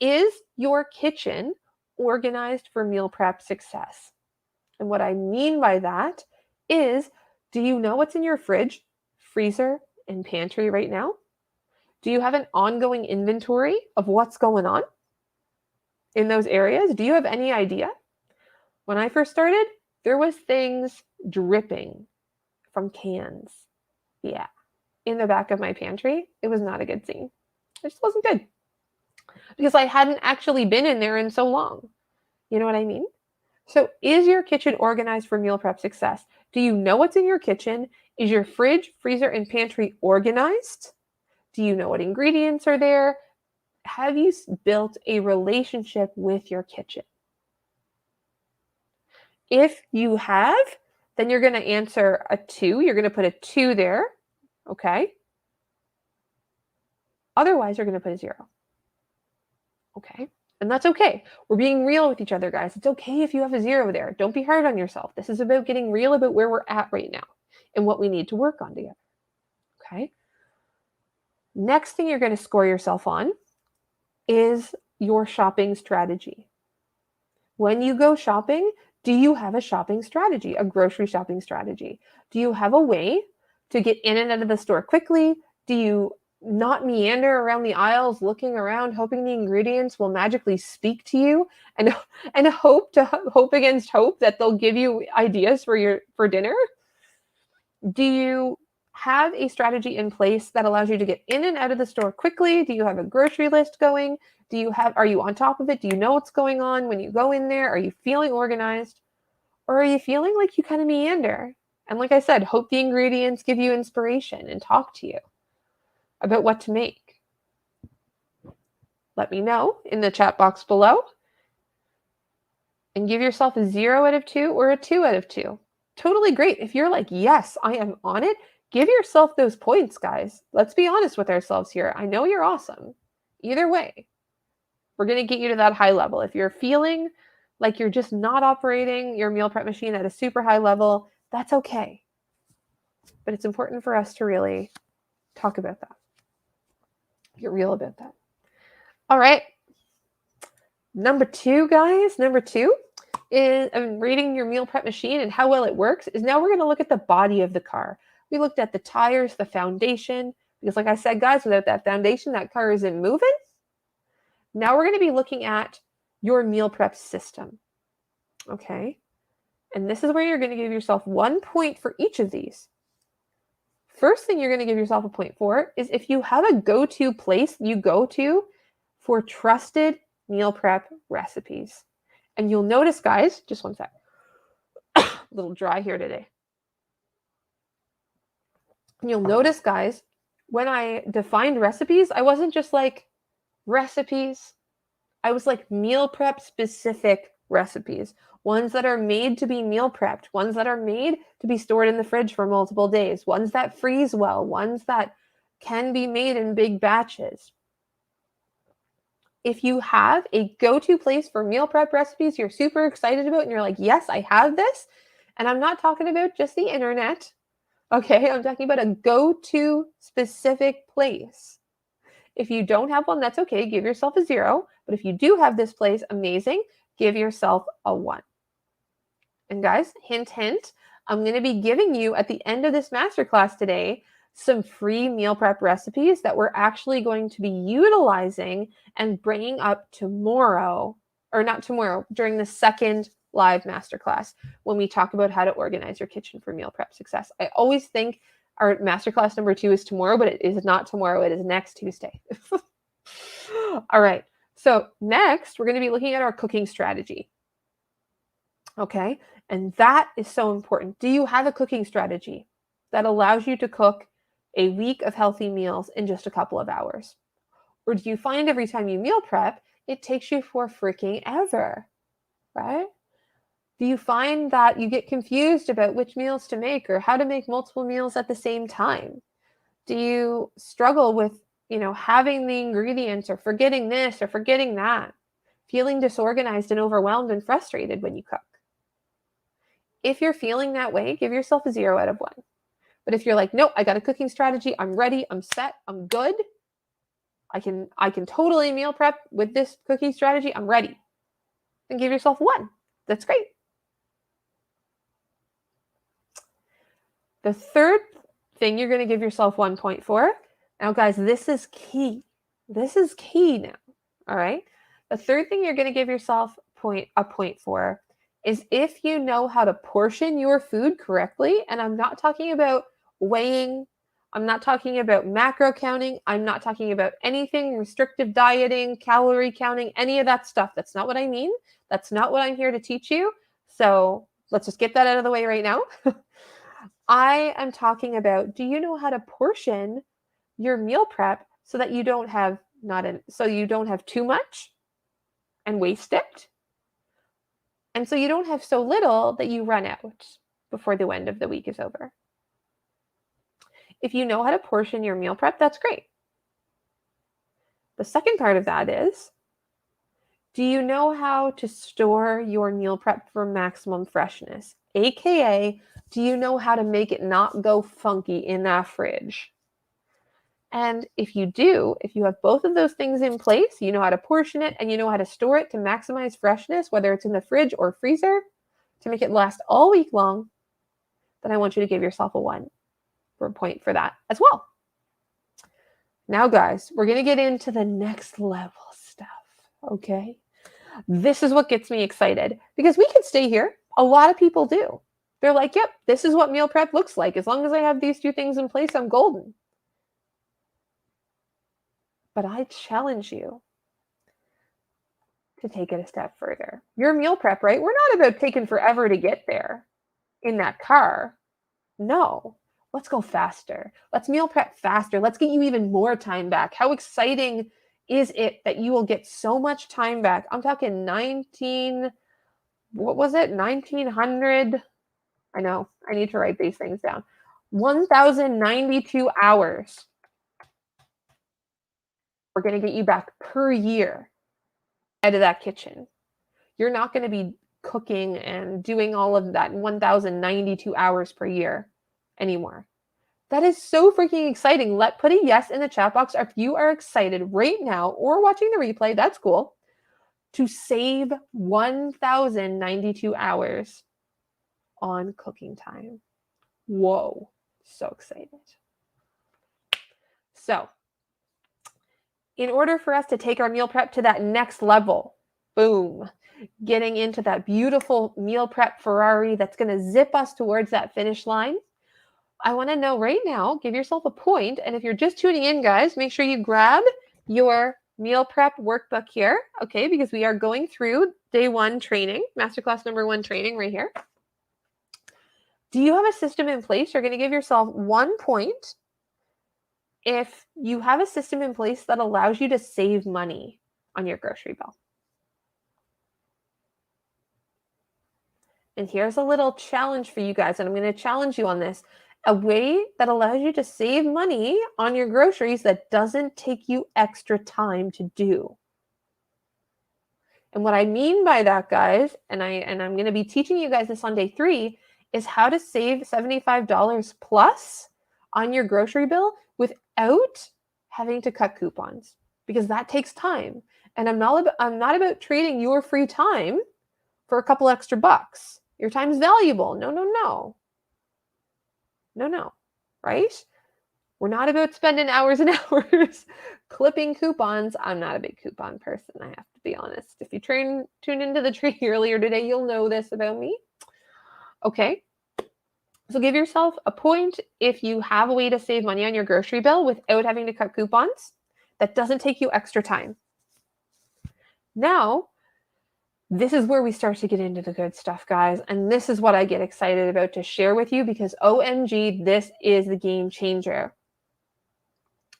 Is your kitchen organized for meal prep success? And what I mean by that is, do you know what's in your fridge, freezer, and pantry right now? Do you have an ongoing inventory of what's going on in those areas? Do you have any idea? When I first started, there was things dripping from cans. Yeah. In the back of my pantry. It was not a good scene. It just wasn't good. Because I hadn't actually been in there in so long. You know what I mean? So is your kitchen organized for meal prep success? Do you know what's in your kitchen? Is your fridge, freezer, and pantry organized? Do you know what ingredients are there? Have you built a relationship with your kitchen? If you have, then you're going to answer a 2. You're going to put a 2 there, okay? Otherwise, you're going to put a 0, okay? And that's okay. We're being real with each other, guys. It's okay if you have a 0 there. Don't be hard on yourself. This is about getting real about where we're at right now and what we need to work on together, okay? Next thing you're going to score yourself on is your shopping strategy. When you go shopping, do you have a shopping strategy, a grocery shopping strategy? Do you have a way to get in and out of the store quickly? Do you not meander around the aisles looking around, hoping the ingredients will magically speak to you and hope against hope that they'll give you ideas for dinner? Do you have a strategy in place that allows you to get in and out of the store quickly? Do you have a grocery list going? Are you on top of it? Do you know what's going on when you go in there? Are you feeling organized? Or are you feeling like you kind of meander? And like I said, hope the ingredients give you inspiration and talk to you about what to make. Let me know in the chat box below. And give yourself a 0 out of 2 or a 2 out of 2. Totally great. If you're like, yes, I am on it, give yourself those points, guys. Let's be honest with ourselves here. I know you're awesome. Either way, we're going to get you to that high level. If you're feeling like you're just not operating your meal prep machine at a super high level, that's okay. But it's important for us to really talk about that. Get real about that. All right. Number 2, guys. Number 2 is rating your meal prep machine and how well it works is now we're going to look at the body of the car. We looked at the tires, the foundation, because like I said, guys, without that foundation, that car isn't moving. Now we're going to be looking at your meal prep system. Okay. And this is where you're going to give yourself 1 point for each of these. First thing you're going to give yourself a point for is if you have a go-to place you go to for trusted meal prep recipes. And you'll notice, guys, just one sec. A little dry here today. And you'll notice, guys, when I defined recipes, I wasn't just like recipes. I was like meal prep specific recipes, ones that are made to be meal prepped, ones that are made to be stored in the fridge for multiple days, ones that freeze well, ones that can be made in big batches. If you have a go-to place for meal prep recipes you're super excited about and you're like, yes, I have this, and I'm not talking about just the internet, okay? I'm talking about a go-to specific place. If you don't have one, that's okay. Give yourself a 0. But if you do have this place, amazing. Give yourself a 1. And guys, hint, hint, I'm going to be giving you at the end of this masterclass today some free meal prep recipes that we're actually going to be utilizing and bringing up tomorrow, or not tomorrow, during the second live masterclass when we talk about how to organize your kitchen for meal prep success. I always think our masterclass number 2 is tomorrow, but it is not tomorrow. It is next Tuesday. All right. So next, we're going to be looking at our cooking strategy. Okay. And that is so important. Do you have a cooking strategy that allows you to cook a week of healthy meals in just a couple of hours? Or do you find every time you meal prep, it takes you for freaking ever, right? Do you find that you get confused about which meals to make or how to make multiple meals at the same time? Do you struggle with, having the ingredients or forgetting this or forgetting that? Feeling disorganized and overwhelmed and frustrated when you cook? If you're feeling that way, give yourself a 0 out of 1. But if you're like, nope, I got a cooking strategy, I'm ready, I'm set, I'm good, I can totally meal prep with this cooking strategy, I'm ready, then give yourself a 1. That's great. The third thing you're going to give yourself 1 point for, now guys, this is key. This is key now, all right? The third thing you're going to give yourself a point for is if you know how to portion your food correctly, and I'm not talking about weighing, I'm not talking about macro counting, I'm not talking about anything restrictive dieting, calorie counting, any of that stuff. That's not what I mean. That's not what I'm here to teach you. So let's just get that out of the way right now. I am talking about, do you know how to portion your meal prep so that you don't have too much and waste it? And so you don't have so little that you run out before the end of the week is over. If you know how to portion your meal prep, that's great. The second part of that is, do you know how to store your meal prep for maximum freshness? AKA, do you know how to make it not go funky in that fridge? And if you do, if you have both of those things in place, you know how to portion it and you know how to store it to maximize freshness, whether it's in the fridge or freezer, to make it last all week long, then I want you to give yourself a 1 point for that as well. Now, guys, we're going to get into the next level stuff, okay? This is what gets me excited because we could stay here. A lot of people do. They're like, yep, this is what meal prep looks like. As long as I have these 2 things in place, I'm golden. But I challenge you to take it a step further. Your meal prep, right? We're not about taking forever to get there in that car. No, let's go faster. Let's meal prep faster. Let's get you even more time back. How exciting is it that you will get so much time back? I'm talking 1900? I know, I need to write these things down. 1,092 hours. We're going to get you back per year out of that kitchen. You're not going to be cooking and doing all of that in 1,092 hours per year anymore. That is so freaking exciting. Put a yes in the chat box if you are excited right now or watching the replay, that's cool, to save 1,092 hours on cooking time. Whoa, so excited. So, in order for us to take our meal prep to that next level, boom, getting into that beautiful meal prep Ferrari that's going to zip us towards that finish line, I want to know right now, give yourself a point. And if you're just tuning in, guys, make sure you grab your meal prep workbook here, okay? Because we are going through day 1 training, masterclass number 1 training right here. Do you have a system in place? You're going to give yourself 1 point if you have a system in place that allows you to save money on your grocery bill. And here's a little challenge for you guys, and I'm going to challenge you on this. A way that allows you to save money on your groceries that doesn't take you extra time to do. And what I mean by that, guys, and I'm going to be teaching you guys this on day 3, is how to save $75 plus on your grocery bill without having to cut coupons, because that takes time. And I'm not about trading your free time for a couple extra bucks. Your time's valuable. No, right? We're not about spending hours and hours clipping coupons. I'm not a big coupon person, I have to be honest. If you tune into the tree earlier today, you'll know this about me. Okay, so give yourself a point if you have a way to save money on your grocery bill without having to cut coupons. That doesn't take you extra time. Now, this is where we start to get into the good stuff, guys. And this is what I get excited about to share with you, because OMG, this is the game changer.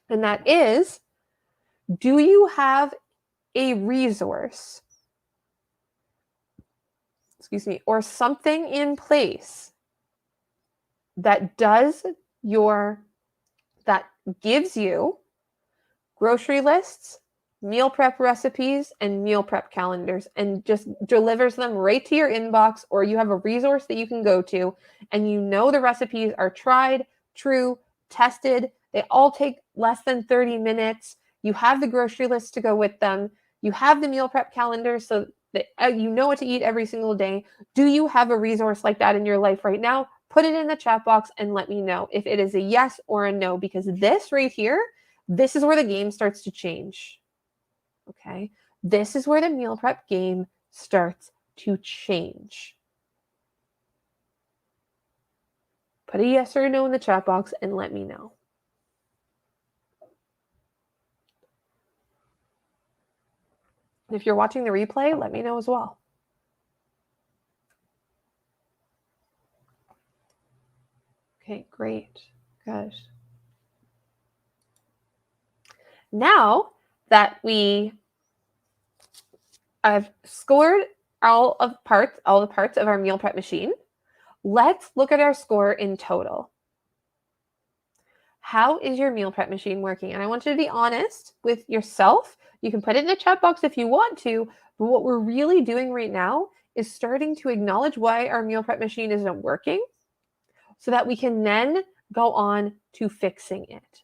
And that is, do you have a resource, or something in place that gives you grocery lists, meal prep recipes, and meal prep calendars, and just delivers them right to your inbox, or you have a resource that you can go to, and you know the recipes are tried, true, tested, they all take less than 30 minutes, you have the grocery list to go with them, you have the meal prep calendar so that you know what to eat every single day. Do you have a resource like that in your life right now? Put it in the chat box and let me know if it is a yes or a no, because this right here, this is where the game starts to change. Okay, this is where the meal prep game starts to change. Put a yes or a no in the chat box and let me know. If you're watching the replay, let me know as well. Okay, great. Good. Now that I've scored all the parts of our meal prep machine, let's look at our score in total. How is your meal prep machine working? And I want you to be honest with yourself. You can put it in the chat box if you want to, but what we're really doing right now is starting to acknowledge why our meal prep machine isn't working, so that we can then go on to fixing it.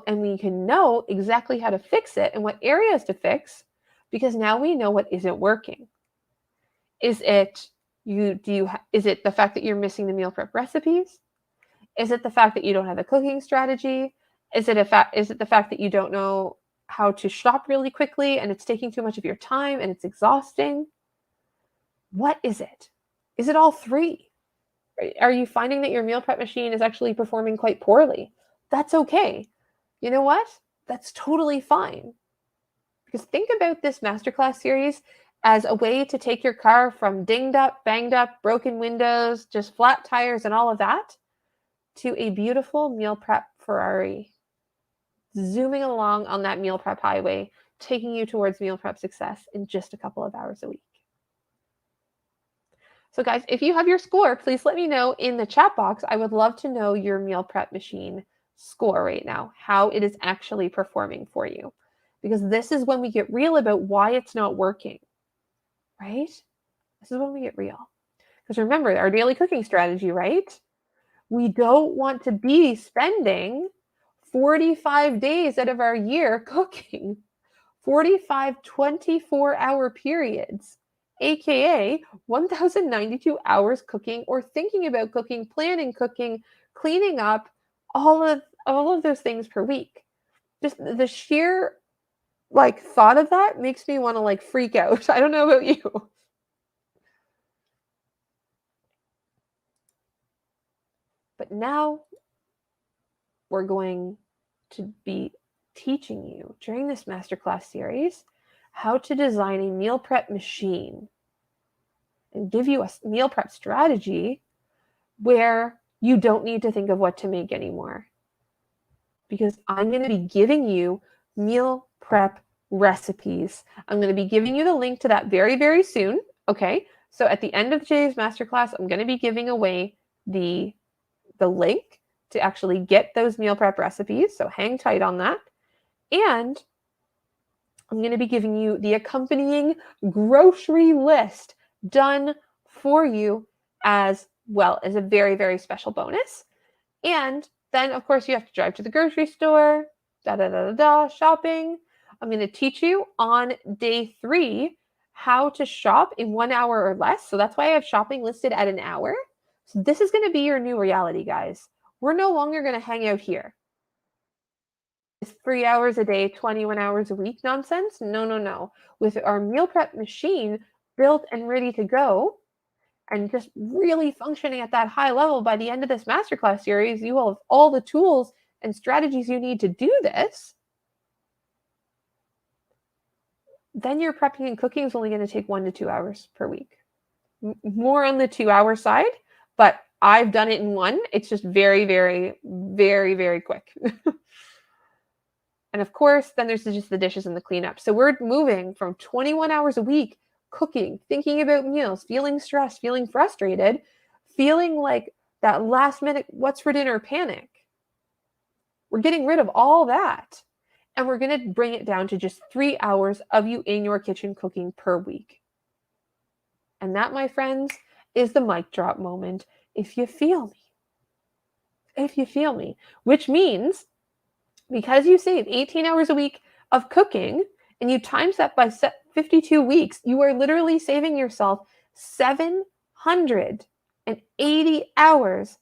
And we can know exactly how to fix it and what areas to fix, because now we know what isn't working. Is it the fact that you're missing the meal prep recipes? Is it the fact that you don't have a cooking strategy? Is it the fact that you don't know how to shop really quickly and it's taking too much of your time and it's exhausting? What is it? Is it all 3? Are you finding that your meal prep machine is actually performing quite poorly? That's okay. You know what? That's totally fine. Because think about this masterclass series as a way to take your car from dinged up, banged up, broken windows, just flat tires and all of that, to a beautiful meal prep Ferrari, zooming along on that meal prep highway, taking you towards meal prep success in just a couple of hours a week. So guys, if you have your score, please let me know in the chat box. I would love to know your meal prep machine score right now, how it is actually performing for you. Because this is when we get real about why it's not working, right? This is when we get real. Because remember, our daily cooking strategy, right? We don't want to be spending 45 days out of our year cooking, 45 24-hour periods, aka 1,092 hours cooking or thinking about cooking, planning cooking, cleaning up, all of those things per week. Just the sheer thought of that makes me want to freak out. I don't know about you. But now we're going to be teaching you during this masterclass series how to design a meal prep machine and give you a meal prep strategy where you don't need to think of what to make anymore. Because I'm going to be giving you meal prep recipes. I'm going to be giving you the link to that very, very soon. Okay. So at the end of today's masterclass, I'm going to be giving away the link to actually get those meal prep recipes. So hang tight on that. And I'm going to be giving you the accompanying grocery list done for you as well as a very, very special bonus. And then, of course, you have to drive to the grocery store, shopping. I'm going to teach you on day 3 how to shop in 1 hour or less. So that's why I have shopping listed at an hour. So this is going to be your new reality, guys. We're no longer going to hang out here. It's 3 hours a day, 21 hours a week nonsense. No. With our meal prep machine built and ready to go, and just really functioning at that high level, by the end of this masterclass series, you will have all the tools and strategies you need to do this. Then your prepping and cooking is only going to take 1 to 2 hours per week. More on the 2-hour side, but I've done it in 1. It's just very, very, very, very quick. And of course, then there's just the dishes and the cleanup. So we're moving from 21 hours a week cooking, thinking about meals, feeling stressed, feeling frustrated, feeling like that last minute what's for dinner panic. We're getting rid of all that. And we're going to bring it down to just 3 hours of you in your kitchen cooking per week. And that, my friends, is the mic drop moment. If you feel me. If you feel me. Which means, because you save 18 hours a week of cooking and you times that by 52 weeks, you are literally saving yourself 780 hours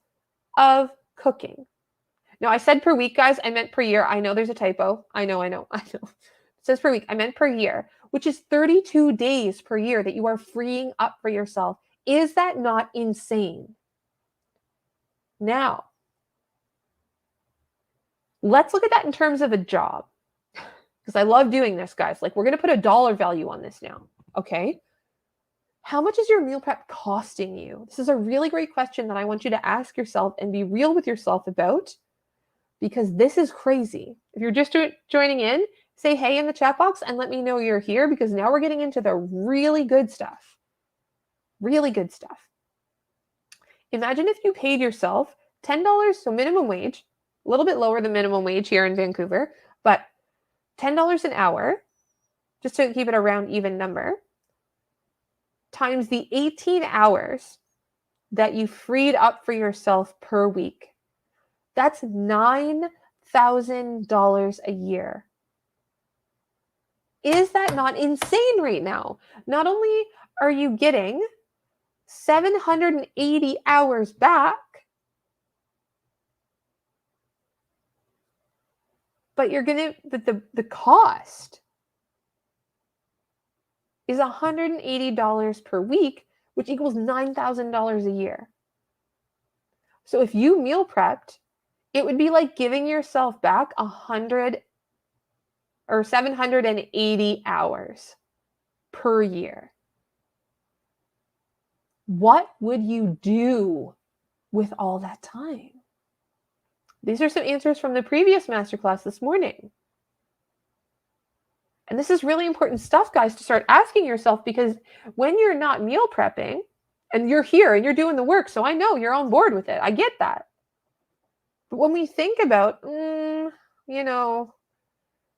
of cooking. Now, I said per week, guys. I meant per year. I know there's a typo. I know. It says per week. I meant per year, which is 32 days per year that you are freeing up for yourself. Is that not insane? Now, let's look at that in terms of a job, because I love doing this, guys. Like, we're going to put a dollar value on this now, okay? How much is your meal prep costing you? This is a really great question that I want you to ask yourself and be real with yourself about, because this is crazy. If you're just joining in, say hey in the chat box and let me know you're here, because now we're getting into the really good stuff. Really good stuff. Imagine if you paid yourself $10, so minimum wage, a little bit lower than minimum wage here in Vancouver, but $10 an hour, just to keep it a round even number, times the 18 hours that you freed up for yourself per week. That's $9,000 a year. Is that not insane right now? Not only are you getting 780 hours back, but you're going to, the cost is $180 per week, which equals $9,000 a year. So if you meal prepped, it would be like giving yourself back 780 hours per year. What would you do with all that time? These are some answers from the previous masterclass this morning. And this is really important stuff, guys, to start asking yourself, because when you're not meal prepping and you're here and you're doing the work, so I know you're on board with it. I get that. But when we think about, I don't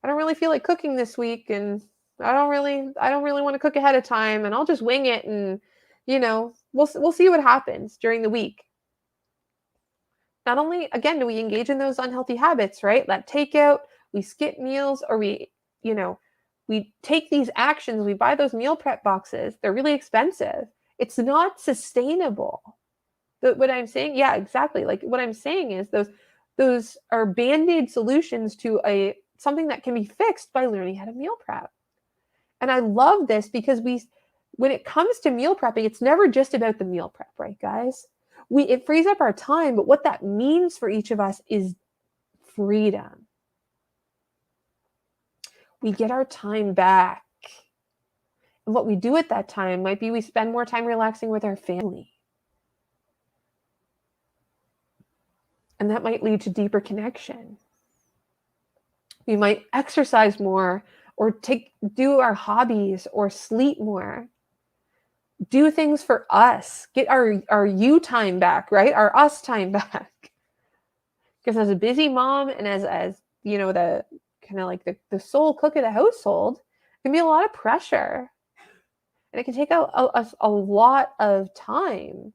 really feel like cooking this week, and I don't really want to cook ahead of time, and I'll just wing it, and we'll see what happens during the week. Not only, again, do we engage in those unhealthy habits, right? That takeout, we skip meals, or we take these actions, we buy those meal prep boxes. They're really expensive. It's not sustainable. But what I'm saying, yeah, exactly. Like, what I'm saying is those are band-aid solutions to something that can be fixed by learning how to meal prep. And I love this because when it comes to meal prepping, it's never just about the meal prep, right, guys? It frees up our time, but what that means for each of us is freedom. We get our time back. And what we do at that time might be we spend more time relaxing with our family. And that might lead to deeper connection. We might exercise more or do our hobbies or sleep more. Do things for us. Get our you time back, right? Our us time back. Because as a busy mom and as you know, the kind of like the sole cook of the household, it can be a lot of pressure. And it can take a lot of time.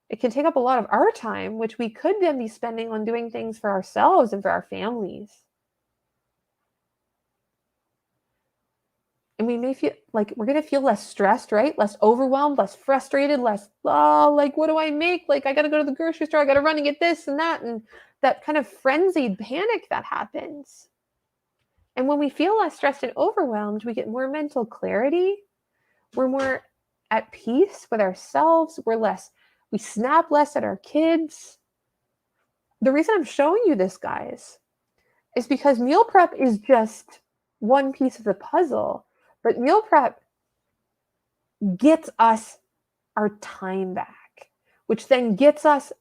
It can take up a lot of our time, which we could then be spending on doing things for ourselves and for our families. And we may feel like we're going to feel less stressed, right? Less overwhelmed, less frustrated, less, like, what do I make? Like, I got to go to the grocery store. I got to run and get this and that. And that kind of frenzied panic that happens. And when we feel less stressed and overwhelmed, we get more mental clarity. We're more at peace with ourselves. We snap less at our kids. The reason I'm showing you this, guys, is because meal prep is just one piece of the puzzle. But meal prep gets us our time back, which then gets us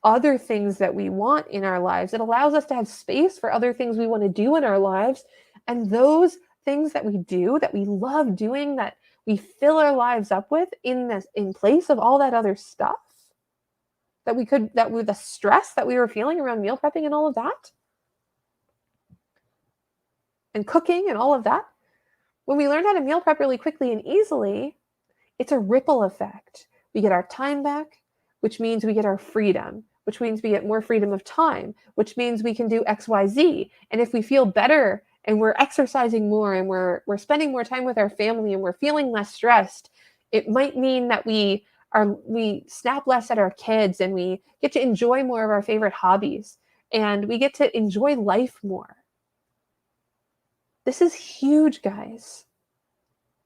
other things that we want in our lives. It allows us to have space for other things we want to do in our lives. And those things that we do, that we love doing, that we fill our lives up with in place of all that other stuff that with the stress that we were feeling around meal prepping and all of that, and cooking and all of that. When we learn how to meal prep really quickly and easily, it's a ripple effect. We get our time back, which means we get our freedom, which means we get more freedom of time, which means we can do X, Y, Z. And if we feel better and we're exercising more and we're spending more time with our family and we're feeling less stressed, it might mean that we snap less at our kids and we get to enjoy more of our favorite hobbies and we get to enjoy life more. This is huge, guys.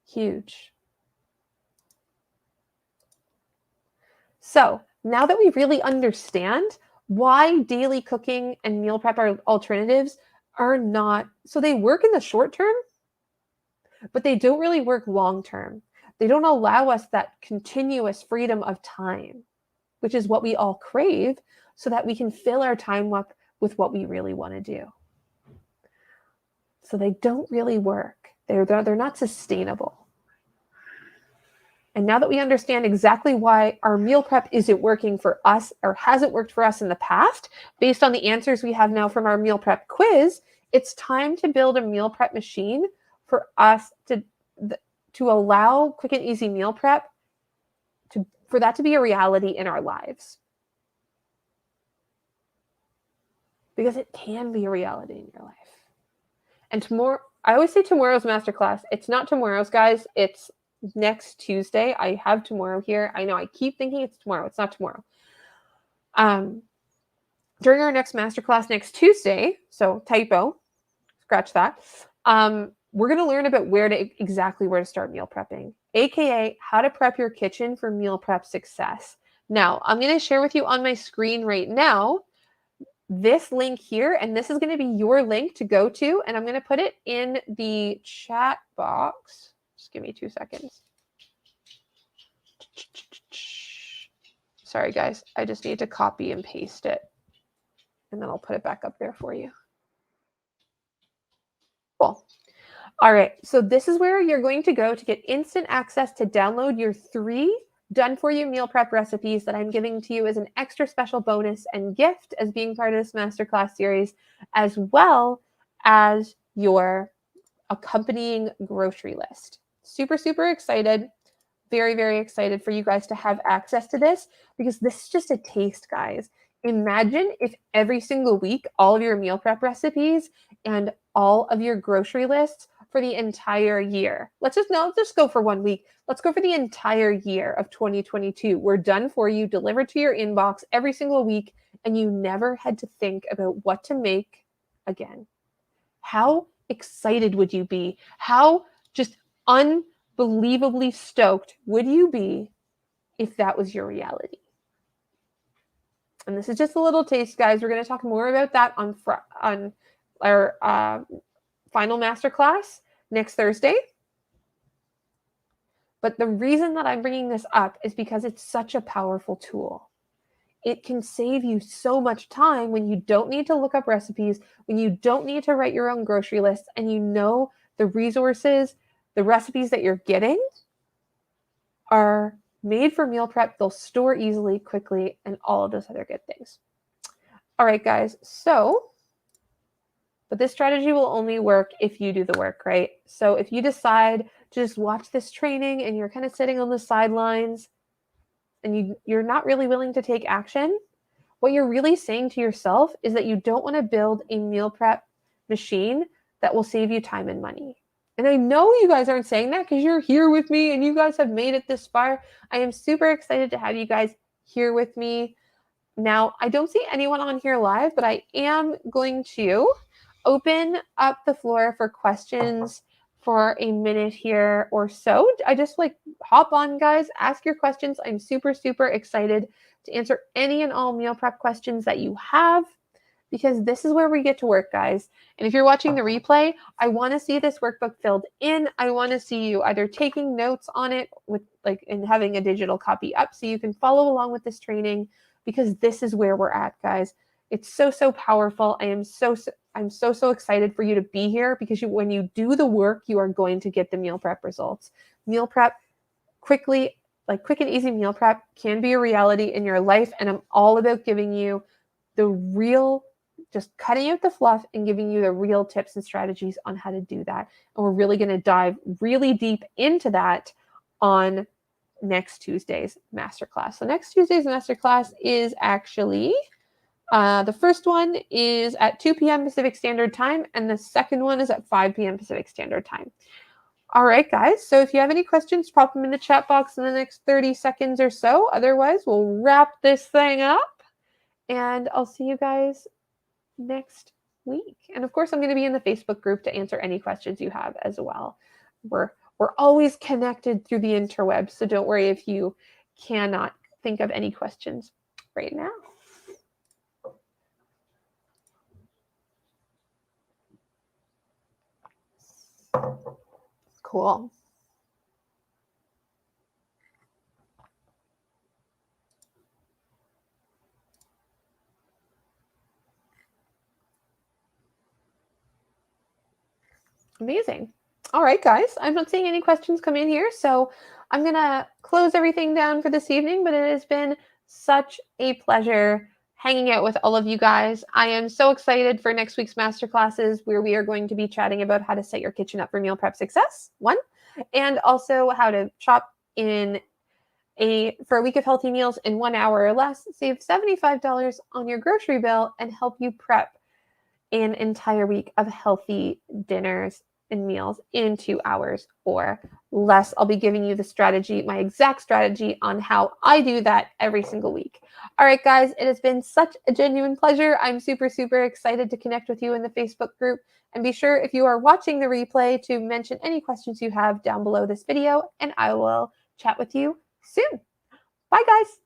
Huge. So now that we really understand why daily cooking and meal prep alternatives are not, so they work in the short term, but they don't really work long term. They don't allow us that continuous freedom of time, which is what we all crave, so that we can fill our time up with what we really want to do. So they don't really work. They're not sustainable. And now that we understand exactly why our meal prep isn't working for us or hasn't worked for us in the past, based on the answers we have now from our meal prep quiz, it's time to build a meal prep machine for us to allow quick and easy meal prep for that to be a reality in our lives. Because it can be a reality in your life. And tomorrow, I always say tomorrow's masterclass. It's not tomorrow's, guys. It's next Tuesday. I have tomorrow here. I know I keep thinking it's tomorrow. It's not tomorrow. During our next masterclass next Tuesday, so typo, scratch that. We're going to learn about exactly where to start meal prepping, aka how to prep your kitchen for meal prep success. Now, I'm going to share with you on my screen right now this link here, and this is going to be your link to go to, and I'm going to put it in the chat box. Just give me 2 seconds. Sorry, guys. I just need to copy and paste it, and then I'll put it back up there for you. Cool. All right. So this is where you're going to go to get instant access to download your 3 done-for-you meal prep recipes that I'm giving to you as an extra special bonus and gift as being part of this masterclass series, as well as your accompanying grocery list. Super, super excited. Very, very excited for you guys to have access to this, because this is just a taste, guys. Imagine if every single week, all of your meal prep recipes and all of your grocery lists for the entire year. Let's just go for 1 week. Let's go for the entire year of 2022. We're done for you, delivered to your inbox every single week, and you never had to think about what to make again. How excited would you be? How just unbelievably stoked would you be if that was your reality? And this is just a little taste, guys. We're going to talk more about that on our final masterclass next Thursday. But the reason that I'm bringing this up is because it's such a powerful tool. it can save you so much time when you don't need to look up recipes, when you don't need to write your own grocery list, and you know the resources, the recipes that you're getting are made for meal prep. They'll store easily, quickly, and all of those other good things. All right, guys. But this strategy will only work if you do the work, right? So if you decide to just watch this training and you're kind of sitting on the sidelines and you're not really willing to take action, what you're really saying to yourself is that you don't want to build a meal prep machine that will save you time and money. And I know you guys aren't saying that because you're here with me and you guys have made it this far. I am super excited to have you guys here with me. Now, I don't see anyone on here live, but I am going to open up the floor for questions for a minute here or so. I just hop on, guys, ask your questions. I'm super, super excited to answer any and all meal prep questions that you have, because this is where we get to work, guys. And if you're watching the replay, I want to see this workbook filled in. I want to see you either taking notes on it and having a digital copy up so you can follow along with this training, because this is where we're at, guys. It's so, so powerful. I'm so excited for you to be here, because when you do the work, you are going to get the meal prep results. Meal prep quick and easy meal prep can be a reality in your life. And I'm all about giving you the real, just cutting out the fluff and giving you the real tips and strategies on how to do that. And we're really going to dive really deep into that on next Tuesday's masterclass. So next Tuesday's masterclass is actually, the first one is at 2 p.m. Pacific Standard Time, and the second one is at 5 p.m. Pacific Standard Time. All right, guys. So if you have any questions, pop them in the chat box in the next 30 seconds or so. Otherwise, we'll wrap this thing up, and I'll see you guys next week. And of course, I'm going to be in the Facebook group to answer any questions you have as well. We're always connected through the interwebs, so don't worry if you cannot think of any questions right now. Cool. Amazing. All right, guys. I'm not seeing any questions come in here, so I'm going to close everything down for this evening, but it has been such a pleasure hanging out with all of you guys. I am so excited for next week's masterclasses, where we are going to be chatting about how to set your kitchen up for meal prep success, one, and also how to shop for a week of healthy meals in 1 hour or less, save $75 on your grocery bill, and help you prep an entire week of healthy dinners and meals in 2 hours or less. I'll be giving you the strategy, my exact strategy on how I do that every single week. All right, guys, it has been such a genuine pleasure. I'm super, super excited to connect with you in the Facebook group. And be sure, if you are watching the replay, to mention any questions you have down below this video, and I will chat with you soon. Bye, guys.